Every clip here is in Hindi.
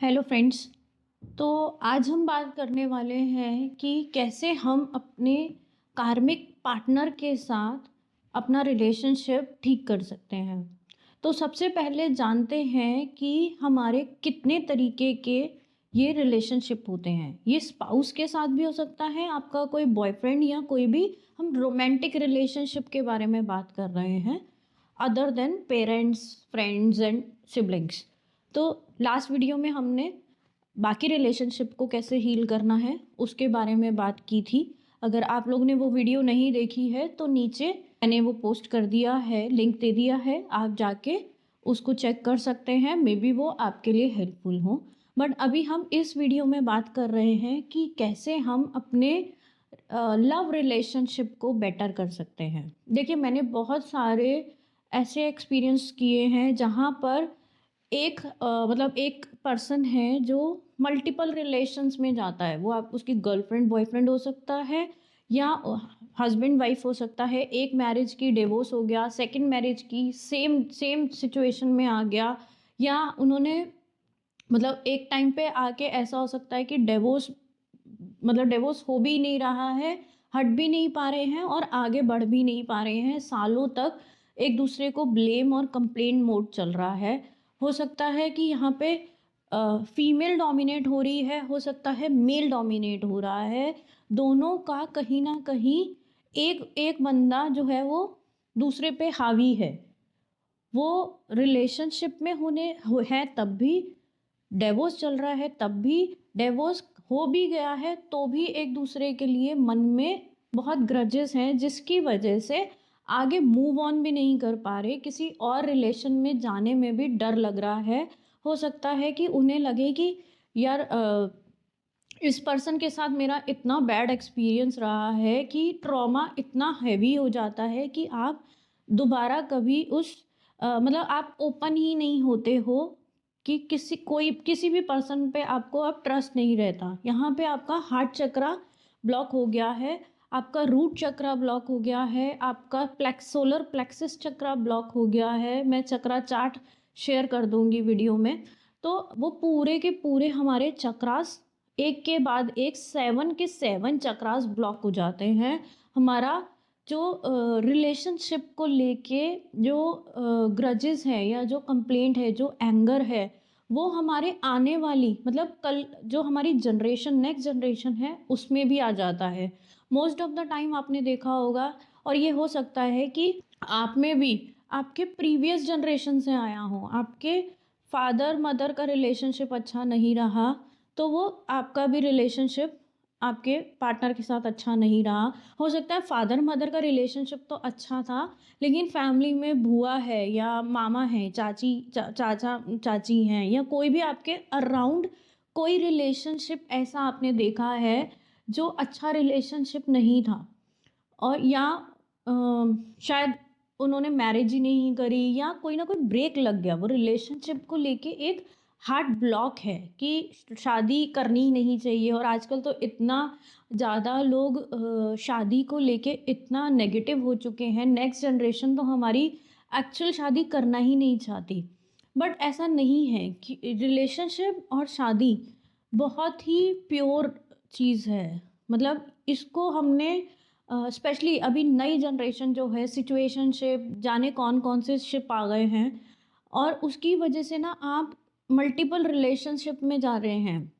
Hello friends. तो आज हम बात करने वाले हैं कि कैसे हम अपने कार्मिक पार्टनर के साथ अपना रिलेशनशिप ठीक कर सकते हैं। तो सबसे पहले जानते हैं कि हमारे कितने तरीके के ये रिलेशनशिप होते हैं। ये स्पाउस के साथ भी हो सकता है, आपका कोई बॉयफ्रेंड या कोई भी। हम रोमांटिक रिलेशनशिप के बारे में बात कर रहे हैं, other than parents, friends and siblings. तो लास्ट वीडियो में हमने बाकी रिलेशनशिप को कैसे हील करना है उसके बारे में बात की थी। अगर आप लोग ने वो वीडियो नहीं देखी है तो नीचे मैंने वो पोस्ट कर दिया है, लिंक दे दिया है, आप जाके उसको चेक कर सकते हैं। मे बी वो आपके लिए हेल्पफुल हो। बट अभी हम इस वीडियो में बात कर रहे हैं कि कैसे हम अपने लव रिलेशनशिप को बेटर कर सकते हैं। देखिए, मैंने बहुत सारे ऐसे एक्सपीरियंस किए हैं जहाँ पर मतलब एक पर्सन है जो मल्टीपल रिलेशंस में जाता है। वो आप उसकी गर्लफ्रेंड बॉयफ्रेंड हो सकता है या हस्बैंड वाइफ हो सकता है। एक मैरिज की डिवोर्स हो गया, सेकंड मैरिज की सेम सेम सिचुएशन में आ गया, या उन्होंने मतलब एक टाइम पे आके ऐसा हो सकता है कि डिवोर्स हो भी नहीं रहा है, हट भी नहीं पा रहे हैं और आगे बढ़ भी नहीं पा रहे हैं। सालों तक एक दूसरे को ब्लेम और कंप्लेंट मोड चल रहा है। हो सकता है कि यहाँ पे फीमेल डोमिनेट हो रही है, हो सकता है मेल डोमिनेट हो रहा है। दोनों का कहीं ना कहीं एक एक बंदा जो है वो दूसरे पे हावी है। वो रिलेशनशिप में है तब भी, डिवोर्स चल रहा है तब भी, डिवोर्स हो भी गया है तो भी एक दूसरे के लिए मन में बहुत ग्रजेस हैं, जिसकी वजह से आगे मूव ऑन भी नहीं कर पा रहे। किसी और रिलेशन में जाने में भी डर लग रहा है। हो सकता है कि उन्हें लगे कि यार इस पर्सन के साथ मेरा इतना बैड एक्सपीरियंस रहा है कि ट्रॉमा इतना हैवी हो जाता है कि आप दोबारा कभी मतलब आप ओपन ही नहीं होते हो कि किसी भी पर्सन पे आपको अब ट्रस्ट नहीं रहता। यहाँ पे आपका हार्ट चक्रा ब्लॉक हो गया है, आपका रूट चक्रा ब्लॉक हो गया है, आपका सोलर प्लेक्सिस चक्रा ब्लॉक हो गया है। मैं चक्रा चार्ट शेयर कर दूंगी वीडियो में। तो वो पूरे के पूरे हमारे चक्रास एक के बाद एक 7 के 7 चक्रास ब्लॉक हो जाते हैं। हमारा जो रिलेशनशिप को लेके जो ग्रजेस है या जो कंप्लेंट है, जो एंगर है, वो हमारे आने वाली मतलब कल जो हमारी जनरेशन, नेक्स्ट जनरेशन है, उसमें भी आ जाता है। मोस्ट ऑफ द टाइम आपने देखा होगा, और ये हो सकता है कि आप में भी आपके प्रीवियस जनरेशन से आया हो, आपके फादर मदर का रिलेशनशिप अच्छा नहीं रहा तो वो आपका भी रिलेशनशिप आपके पार्टनर के साथ अच्छा नहीं रहा। हो सकता है फादर मदर का रिलेशनशिप तो अच्छा था, लेकिन फैमिली में बुआ है या मामा है, चाचा चाची हैं, या कोई भी आपके अराउंड कोई रिलेशनशिप ऐसा आपने देखा है जो अच्छा रिलेशनशिप नहीं था। और या शायद उन्होंने मैरिज ही नहीं करी या कोई ना कोई ब्रेक लग गया, वो रिलेशनशिप को लेके एक हार्ट ब्लॉक है कि शादी करनी ही नहीं चाहिए। और आजकल तो इतना ज़्यादा लोग शादी को लेके इतना नेगेटिव हो चुके हैं। नेक्स्ट जनरेशन तो हमारी एक्चुअल शादी करना ही नहीं चाहती। बट ऐसा नहीं है कि रिलेशनशिप और शादी बहुत ही प्योर चीज़ है। मतलब इसको हमने स्पेशली अभी नई जनरेशन जो है, सिचुएशनशिप, जाने कौन कौन से शिप आ गए हैं, और उसकी वजह से ना आप मल्टीपल रिलेशनशिप में जा रहे हैं।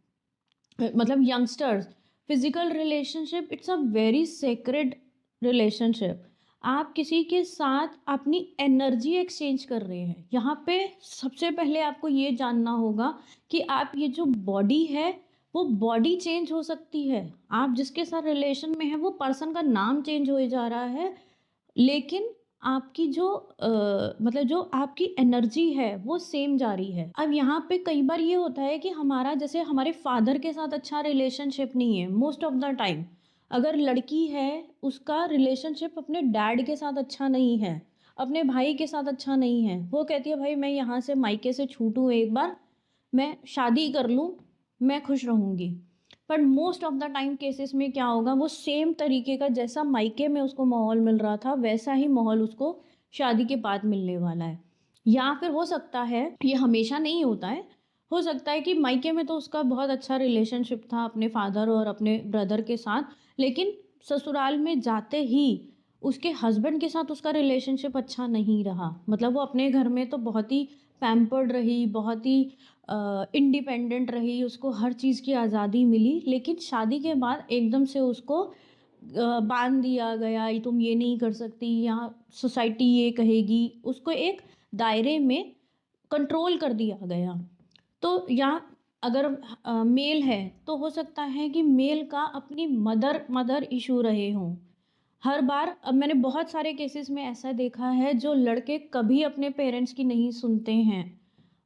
मतलब youngsters, physical relationship it's a very sacred relationship. आप किसी के साथ अपनी एनर्जी एक्सचेंज कर रहे हैं। यहाँ पे सबसे पहले आपको ये जानना होगा कि आप ये जो बॉडी है, वो बॉडी चेंज हो सकती है। आप जिसके साथ रिलेशन में है वो पर्सन का नाम चेंज हो जा रहा है, लेकिन आपकी जो मतलब जो आपकी एनर्जी है वो सेम जा रही है। अब यहाँ पे कई बार ये होता है कि हमारा जैसे हमारे फादर के साथ अच्छा रिलेशनशिप नहीं है मोस्ट ऑफ द टाइम। अगर लड़की है, उसका रिलेशनशिप अपने डैड के साथ अच्छा नहीं है, अपने भाई के साथ अच्छा नहीं है। वो कहती है भाई मैं यहाँ से मायके से छूटूँ एक बार, मैं शादी कर लूँ, मैं खुश रहूँगी। पर most of the time cases में क्या होगा, वो सेम तरीके का जैसा मायके में उसको माहौल मिल रहा था वैसा ही माहौल उसको शादी के बाद मिलने वाला है। या फिर हो सकता है, ये हमेशा नहीं होता है, हो सकता है कि मायके में तो उसका बहुत अच्छा रिलेशनशिप था अपने फादर और अपने ब्रदर के साथ, लेकिन ससुराल में जाते ही उसके हस्बैंड के साथ उसका रिलेशनशिप अच्छा नहीं रहा। मतलब वो अपने घर में तो बहुत ही पैम्पर्ड रही, बहुत ही इंडिपेंडेंट रही, उसको हर चीज़ की आज़ादी मिली, लेकिन शादी के बाद एकदम से उसको बाँध दिया गया, ये तुम ये नहीं कर सकती, यहाँ सोसाइटी ये कहेगी, उसको एक दायरे में कंट्रोल कर दिया गया। तो यहाँ अगर मेल है तो हो सकता है कि मेल का अपनी मदर मदर इशू रहे हों। हर बार अब मैंने बहुत सारे केसेस में ऐसा देखा है जो लड़के कभी अपने पेरेंट्स की नहीं सुनते हैं।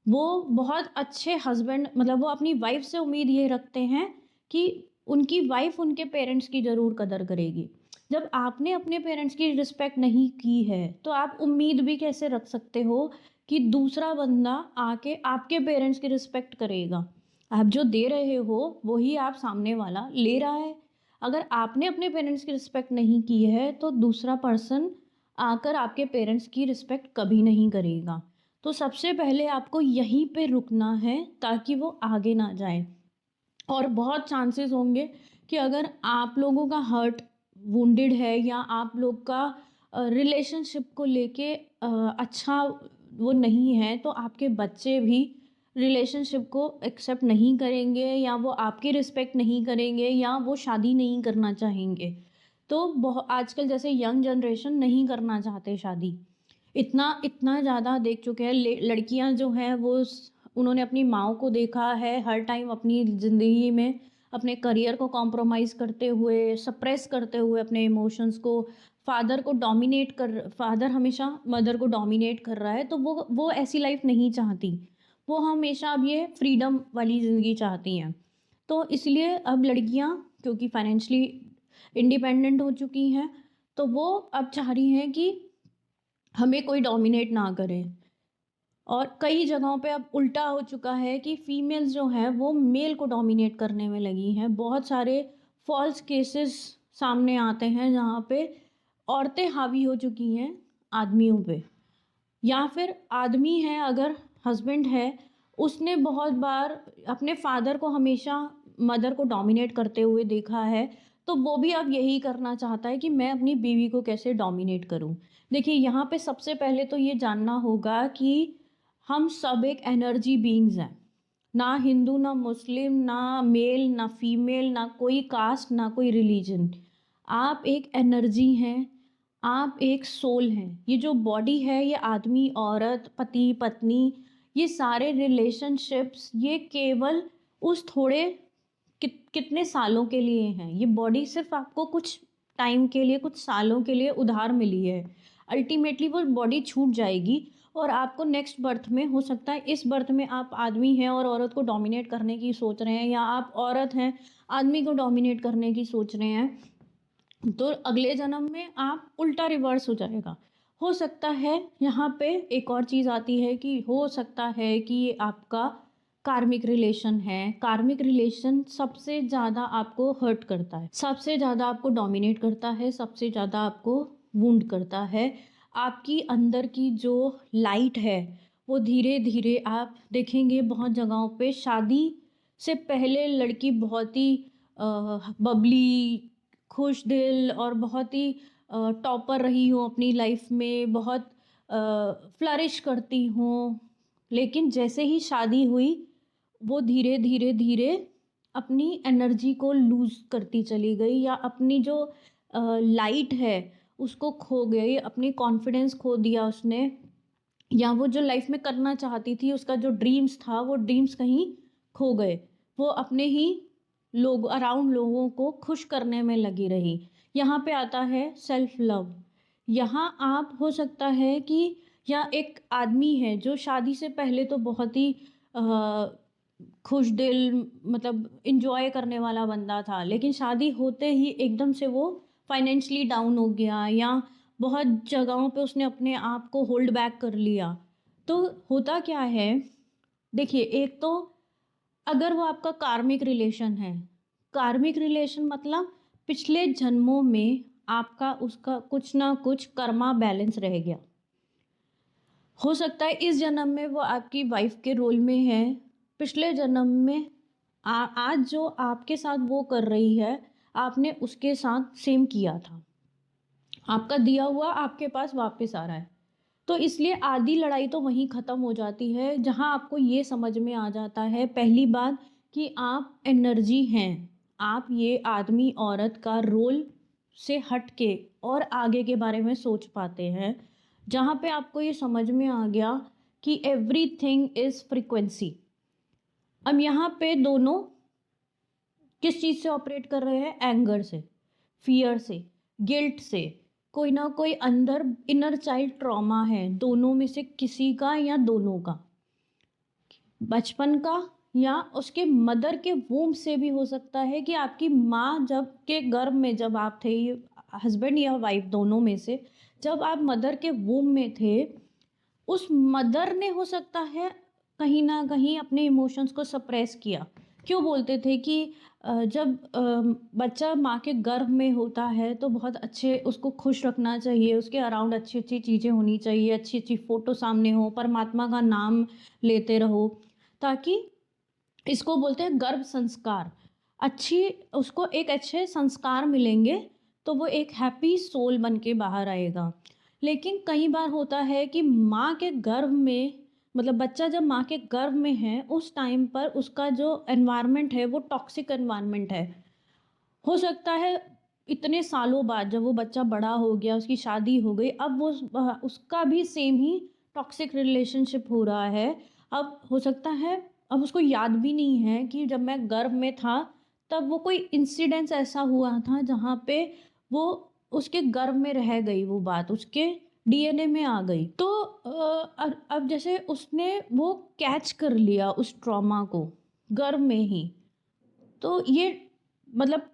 वो बहुत अच्छे हस्बैंड, मतलब वो अपनी वाइफ से उम्मीद ये रखते हैं कि उनकी वाइफ उनके पेरेंट्स की ज़रूर कदर करेगी। जब आपने अपने पेरेंट्स की रिस्पेक्ट नहीं की है तो आप उम्मीद भी कैसे रख सकते हो कि दूसरा बंदा आके आपके पेरेंट्स की रिस्पेक्ट करेगा। आप जो दे रहे हो वही आप सामने वाला ले रहा है। अगर आपने अपने पेरेंट्स की रिस्पेक्ट नहीं की है तो दूसरा पर्सन आकर आपके पेरेंट्स की रिस्पेक्ट कभी नहीं करेगा। तो सबसे पहले आपको यहीं पे रुकना है ताकि वो आगे ना जाए। और बहुत चांसेस होंगे कि अगर आप लोगों का हर्ट वुंडेड है या आप लोग का रिलेशनशिप को लेके अच्छा वो नहीं है, तो आपके बच्चे भी रिलेशनशिप को एक्सेप्ट नहीं करेंगे या वो आपकी रिस्पेक्ट नहीं करेंगे या वो शादी नहीं करना चाहेंगे। तो बहुत आजकल जैसे यंग जनरेशन नहीं करना चाहते शादी, इतना इतना ज़्यादा देख चुके हैं। लड़कियां जो हैं वो उन्होंने अपनी माँओं को देखा है हर टाइम अपनी ज़िंदगी में अपने करियर को कॉम्प्रोमाइज़ करते हुए, सप्रेस करते हुए अपने इमोशंस को, फादर हमेशा मदर को डोमिनेट कर रहा है, तो वो ऐसी लाइफ नहीं चाहती। वो हमेशा अब ये फ्रीडम वाली ज़िंदगी चाहती हैं। तो इसलिए अब लड़कियां क्योंकि फाइनेंशियली इंडिपेंडेंट हो चुकी हैं, तो वो अब चाह रही हैं कि हमें कोई डोमिनेट ना करे। और कई जगहों पे अब उल्टा हो चुका है कि फीमेल्स जो हैं वो मेल को डोमिनेट करने में लगी हैं। बहुत सारे फॉल्स केसेस सामने आते हैं जहाँ पे औरतें हावी हो चुकी हैं आदमियों पे, या फिर आदमी है अगर हस्बैंड है, उसने बहुत बार अपने फादर को हमेशा मदर को डोमिनेट करते हुए देखा है, तो वो भी अब यही करना चाहता है कि मैं अपनी बीवी को कैसे डोमिनेट करूं। देखिए यहाँ पे सबसे पहले तो ये जानना होगा कि हम सब एक एनर्जी बीइंग्स हैं। ना हिंदू, ना मुस्लिम, ना मेल, ना फीमेल, ना कोई कास्ट, ना कोई रिलीजन। आप एक एनर्जी हैं, आप एक सोल हैं। ये जो बॉडी है ये आदमी औरत पति पत्नी, ये सारे रिलेशनशिप्स ये केवल उस थोड़े कितने सालों के लिए हैं। ये बॉडी सिर्फ आपको कुछ टाइम के लिए, कुछ सालों के लिए उधार मिली है। अल्टीमेटली वो बॉडी छूट जाएगी और आपको नेक्स्ट बर्थ में हो सकता है, इस बर्थ में आप आदमी हैं और औरत को डोमिनेट करने की सोच रहे हैं, या आप औरत हैं आदमी को डोमिनेट करने की सोच रहे हैं, तो अगले जन्म में आप उल्टा रिवर्स हो जाएगा। हो सकता है यहाँ पे एक और चीज़ आती है कि हो सकता है कि ये आपका कार्मिक रिलेशन है। कार्मिक रिलेशन सबसे ज़्यादा आपको हर्ट करता है, सबसे ज़्यादा आपको डोमिनेट करता है, सबसे ज़्यादा आपको वुंड करता है। आपकी अंदर की जो लाइट है वो धीरे धीरे आप देखेंगे बहुत जगहों पे शादी से पहले लड़की बहुत ही बबली, खुश दिल और बहुत ही टॉपर रही हूँ अपनी लाइफ में, बहुत फ्लरिश करती हूँ। लेकिन जैसे ही शादी हुई वो धीरे धीरे धीरे अपनी एनर्जी को लूज़ करती चली गई, या अपनी जो लाइट है उसको खो गई, अपनी कॉन्फिडेंस खो दिया उसने, या वो जो लाइफ में करना चाहती थी उसका जो ड्रीम्स था वो ड्रीम्स कहीं खो गए। वो अपने ही लोग अराउंड लोगों को खुश करने में लगी रही। यहाँ पे आता है सेल्फ लव। यहाँ आप हो सकता है कि या एक आदमी है जो शादी से पहले तो बहुत ही खुश दिल, मतलब इंजॉय करने वाला बंदा था, लेकिन शादी होते ही एकदम से वो फाइनेंशियली डाउन हो गया, या बहुत जगहों पे उसने अपने आप को होल्ड बैक कर लिया। तो होता क्या है, देखिए एक तो अगर वो आपका कार्मिक रिलेशन है, कार्मिक रिलेशन मतलब पिछले जन्मों में आपका उसका कुछ ना कुछ कर्मा बैलेंस रह गया। हो सकता है इस जन्म में वो आपकी वाइफ के रोल में है, पिछले जन्म में आज जो आपके साथ वो कर रही है, आपने उसके साथ सेम किया था। आपका दिया हुआ आपके पास वापस आ रहा है। तो इसलिए आधी लड़ाई तो वहीं ख़त्म हो जाती है, जहाँ आपको ये समझ में आ जाता है पहली बात कि आप एनर्जी हैं। आप ये आदमी औरत का रोल से हट के और आगे के बारे में सोच पाते हैं, जहाँ पे आपको ये समझ में आ गया कि एवरीथिंग इज़ फ्रीक्वेंसी। अब यहाँ पे दोनों किस चीज़ से ऑपरेट कर रहे हैं? एंगर से, फियर से, गिल्ट से। कोई ना कोई अंदर इनर चाइल्ड ट्रॉमा है, दोनों में से किसी का या दोनों का, बचपन का या उसके मदर के वूम से भी हो सकता है कि आपकी माँ जब के गर्भ में जब आप थे, हस्बैंड या वाइफ दोनों में से, जब आप मदर के वूम में थे, उस मदर ने हो सकता है कहीं ना कहीं अपने इमोशंस को सप्रेस किया। क्यों बोलते थे कि जब बच्चा माँ के गर्भ में होता है तो बहुत अच्छे उसको खुश रखना चाहिए, उसके अराउंड अच्छी अच्छी चीज़ें होनी चाहिए, अच्छी अच्छी फ़ोटो सामने हो, परमात्मा का नाम लेते रहो, ताकि इसको बोलते हैं गर्भ संस्कार। अच्छी उसको एक अच्छे संस्कार मिलेंगे तो वो एक हैप्पी सोल बन के बाहर आएगा। लेकिन कई बार होता है कि माँ के गर्भ में, मतलब बच्चा जब माँ के गर्भ में है उस टाइम पर उसका जो एनवायरनमेंट है वो टॉक्सिक एनवायरनमेंट है। हो सकता है इतने सालों बाद जब वो बच्चा बड़ा हो गया, उसकी शादी हो गई, अब वो उसका भी सेम ही टॉक्सिक रिलेशनशिप हो रहा है। अब हो सकता है अब उसको याद भी नहीं है कि जब मैं गर्भ में था तब वो कोई इंसिडेंस ऐसा हुआ था जहाँ पे वो उसके गर्भ में रह गई, वो बात उसके डीएनए में आ गई। तो अब जैसे उसने वो कैच कर लिया उस ट्रॉमा को गर्भ में ही, तो ये मतलब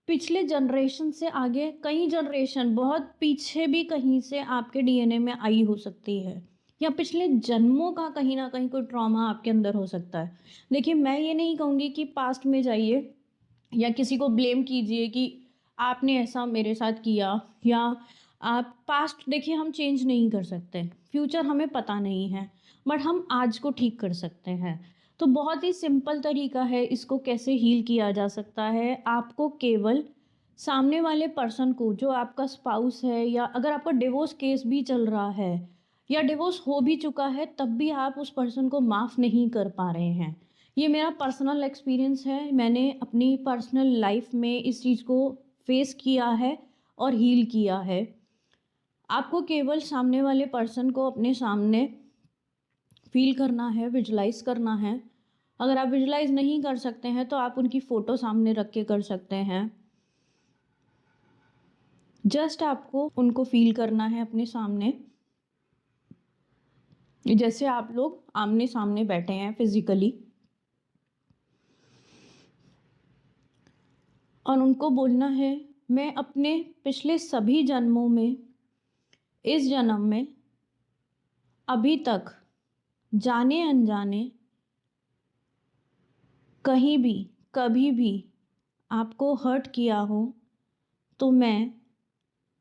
पिछले जनरेशन से आगे कई जनरेशन बहुत पीछे भी कहीं से आपके डीएनए में आई हो सकती है, या पिछले जन्मों का कहीं ना कहीं कोई ट्रॉमा आपके अंदर हो सकता है। देखिए, मैं ये नहीं कहूँगी कि पास्ट में जाइए या किसी को ब्लेम कीजिए कि आपने ऐसा मेरे साथ किया, या आप पास्ट देखिए हम चेंज नहीं कर सकते, फ्यूचर हमें पता नहीं है, बट हम आज को ठीक कर सकते हैं। तो बहुत ही सिंपल तरीका है इसको कैसे हील किया जा सकता है। आपको केवल सामने वाले पर्सन को, जो आपका स्पाउस है, या अगर आपका डिवोर्स केस भी चल रहा है या डिवोर्स हो भी चुका है तब भी आप उस पर्सन को माफ़ नहीं कर पा रहे हैं, ये मेरा पर्सनल एक्सपीरियंस है। मैंने अपनी पर्सनल लाइफ में इस चीज़ को फेस किया है और हील किया है। आपको केवल सामने वाले पर्सन को अपने सामने फील करना है, विजुलाइज करना है। अगर आप विजुलाइज नहीं कर सकते हैं तो आप उनकी फ़ोटो सामने रख के कर सकते हैं। जस्ट आपको उनको फील करना है अपने सामने, जैसे आप लोग आमने सामने बैठे हैं फिजिकली, और उनको बोलना है, मैं अपने पिछले सभी जन्मों में, इस जन्म में, अभी तक जाने अनजाने कहीं भी कभी भी आपको हर्ट किया हो तो मैं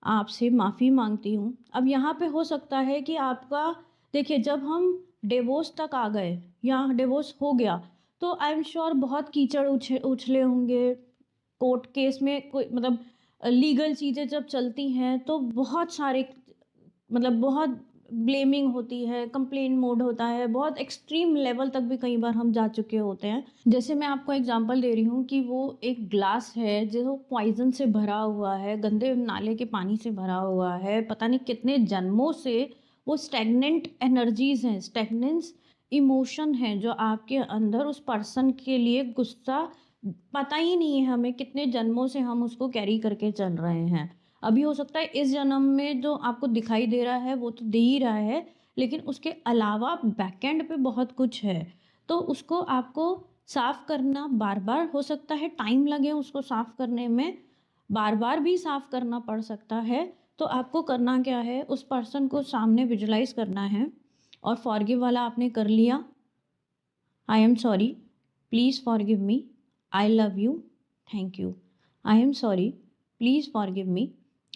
आपसे माफ़ी मांगती हूँ। अब यहाँ पे हो सकता है कि आपका, देखिए जब हम डिवोर्स तक आ गए या डिवोर्स हो गया तो आई एम श्योर बहुत कीचड़ उछले होंगे कोर्ट केस में, कोई मतलब लीगल चीज़ें जब चलती हैं तो बहुत सारे, मतलब बहुत ब्लेमिंग होती है, कंप्लेन मोड होता है, बहुत एक्सट्रीम लेवल तक भी कई बार हम जा चुके होते हैं। जैसे मैं आपको एग्जांपल दे रही हूँ कि वो एक ग्लास है जो पॉइजन से भरा हुआ है, गंदे नाले के पानी से भरा हुआ है, पता नहीं कितने जन्मों से वो स्टेगनेंट एनर्जीज हैं, स्टेगनेंस इमोशन है जो आपके अंदर उस पर्सन के लिए गुस्सा, पता ही नहीं है हमें कितने जन्मों से हम उसको कैरी करके चल रहे हैं। अभी हो सकता है इस जन्म में जो आपको दिखाई दे रहा है वो तो दे ही रहा है, लेकिन उसके अलावा बैकएंड पे बहुत कुछ है। तो उसको आपको साफ़ करना, बार बार हो सकता है टाइम लगे उसको साफ़ करने में, बार बार भी साफ़ करना पड़ सकता है। तो आपको करना क्या है, उस पर्सन को सामने विजुलाइज करना है, और फॉरगिव वाला आपने कर लिया, I am sorry, please forgive me, I love you, thank you, I am sorry, please forgive me,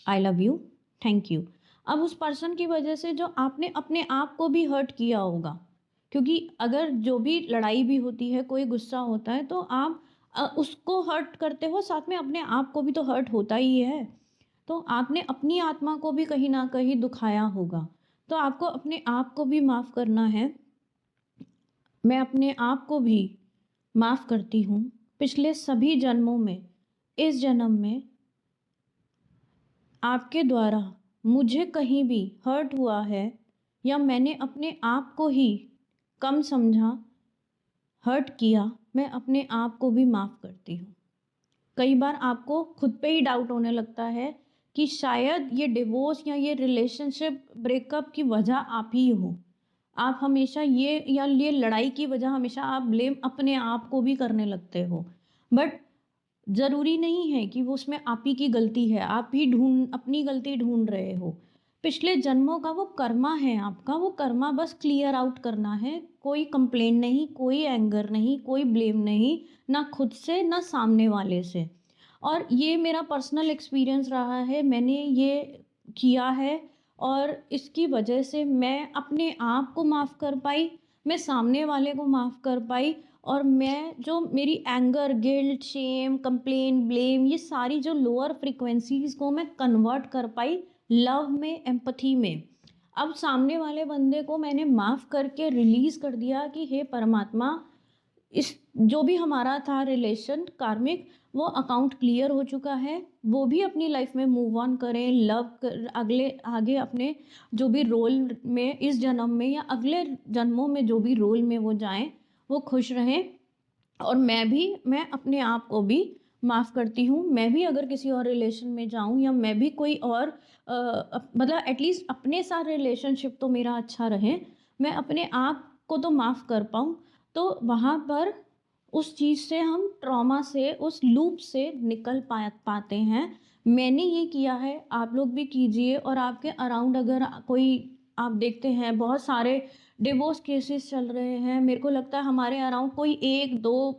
I love you, thank you. अब उस पर्सन की वजह से जो आपने अपने आप को भी हर्ट किया होगा, क्योंकि अगर जो भी लड़ाई भी होती है, कोई गुस्सा होता है, तो आप उसको हर्ट करते हो, साथ में अपने आप को भी तो हर्ट होता ही है। तो आपने अपनी आत्मा को भी कहीं न कहीं दुखाया होगा। तो आपको अपने आप को भी माफ़ करना है। मैं अपने आप को भी माफ़ करती हूँ। पिछले सभी जन्मों में, इस जन्म में आपके द्वारा मुझे कहीं भी हर्ट हुआ है या मैंने अपने आप को ही कम समझा, हर्ट किया, मैं अपने आप को भी माफ़ करती हूँ। कई बार आपको खुद पे ही डाउट होने लगता है कि शायद ये डिवोर्स या ये रिलेशनशिप ब्रेकअप की वजह आप ही हो। आप हमेशा ये लड़ाई की वजह हमेशा आप ब्लेम अपने आप को भी करने लगते हो। बट ज़रूरी नहीं है कि वो उसमें आप ही की गलती है, आप ही अपनी गलती ढूँढ रहे हो। पिछले जन्मों का वो कर्मा है आपका, वो कर्मा बस क्लियर आउट करना है। कोई कंप्लेंट नहीं, कोई एंगर नहीं, कोई ब्लेम नहीं, ना खुद से, ना सामने वाले से। और ये मेरा पर्सनल एक्सपीरियंस रहा है, मैंने ये किया है और इसकी वजह से मैं अपने आप को माफ़ कर पाई, मैं सामने वाले को माफ़ कर पाई और मैं जो मेरी anger, guilt, shame, complain, blame, ये सारी जो लोअर फ्रीक्वेंसीज़ को मैं कन्वर्ट कर पाई लव में, एम्पैथी में। अब सामने वाले बंदे को मैंने माफ़ करके रिलीज़ कर दिया कि हे परमात्मा, इस जो भी हमारा था रिलेशन कार्मिक, वो अकाउंट क्लियर हो चुका है। वो भी अपनी लाइफ में मूव ऑन करें, लव कर अगले आगे अपने जो भी रोल में इस जन्म में या अगले जन्मों में जो भी रोल में वो जाएँ, वो खुश रहें। और मैं अपने आप को भी माफ़ करती हूँ। मैं भी अगर किसी और रिलेशन में जाऊँ या मैं भी कोई और मतलब एटलीस्ट अपने साथ रिलेशनशिप तो मेरा अच्छा रहे। मैं अपने आप को तो माफ़ कर पाऊँ, तो वहाँ पर उस चीज़ से हम ट्रॉमा से, उस लूप से निकल पाते हैं। मैंने ये किया है, आप लोग भी कीजिए। और आपके अराउंड अगर कोई आप देखते हैं बहुत सारे डिवोर्स केसेस चल रहे हैं, मेरे को लगता है हमारे अराउंड कोई 1-2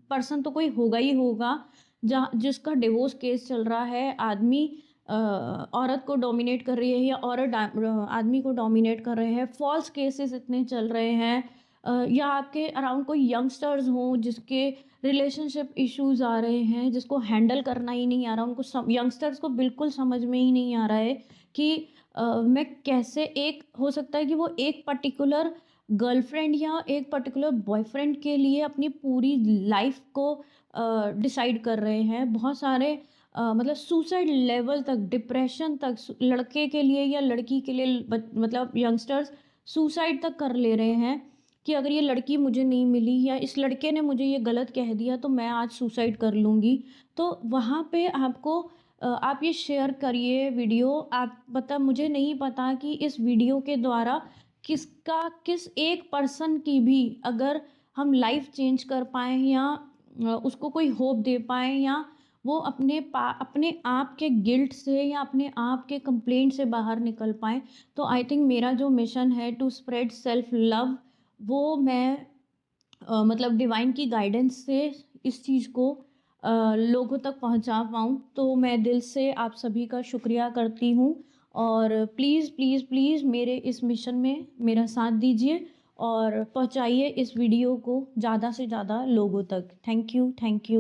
पर्सन तो कोई होगा ही होगा जहाँ जिसका डिवोर्स केस चल रहा है। आदमी औरत को डोमिनेट कर रही है या औरत आदमी को डोमिनेट कर रहे हैं, फॉल्स केसेस इतने चल रहे हैं। या आपके अराउंड कोई यंगस्टर्स हों जिसके रिलेशनशिप इश्यूज आ रहे हैं, जिसको हैंडल करना ही नहीं आ रहा, उनको यंगस्टर्स को बिल्कुल समझ में ही नहीं आ रहा है कि मैं कैसे, एक हो सकता है कि वो एक पर्टिकुलर गर्लफ्रेंड या एक पर्टिकुलर बॉयफ्रेंड के लिए अपनी पूरी लाइफ को डिसाइड कर रहे हैं। बहुत सारे मतलब सुसाइड लेवल तक, डिप्रेशन तक लड़के के लिए या लड़की के लिए मतलब यंगस्टर्स सुसाइड तक कर ले रहे हैं कि अगर ये लड़की मुझे नहीं मिली या इस लड़के ने मुझे ये गलत कह दिया तो मैं आज सुसाइड कर लूँगी। तो वहाँ पे आपको आप ये शेयर करिए वीडियो। आप मुझे नहीं पता कि इस वीडियो के द्वारा किस एक पर्सन की भी अगर हम लाइफ चेंज कर पाएँ या उसको कोई होप दे पाएँ या वो अपने आप के गिल्ट से या अपने आप के कंप्लेंट से बाहर निकल पाएँ। तो आई थिंक मेरा जो मिशन है टू स्प्रेड सेल्फ लव, वो मैं मतलब डिवाइन की गाइडेंस से इस चीज़ को लोगों तक पहुंचा पाऊँ। तो मैं दिल से आप सभी का शुक्रिया करती हूँ और प्लीज़ प्लीज़ प्लीज़ मेरे इस मिशन में मेरा साथ दीजिए और पहुंचाइए इस वीडियो को ज़्यादा से ज़्यादा लोगों तक। Thank you, thank you.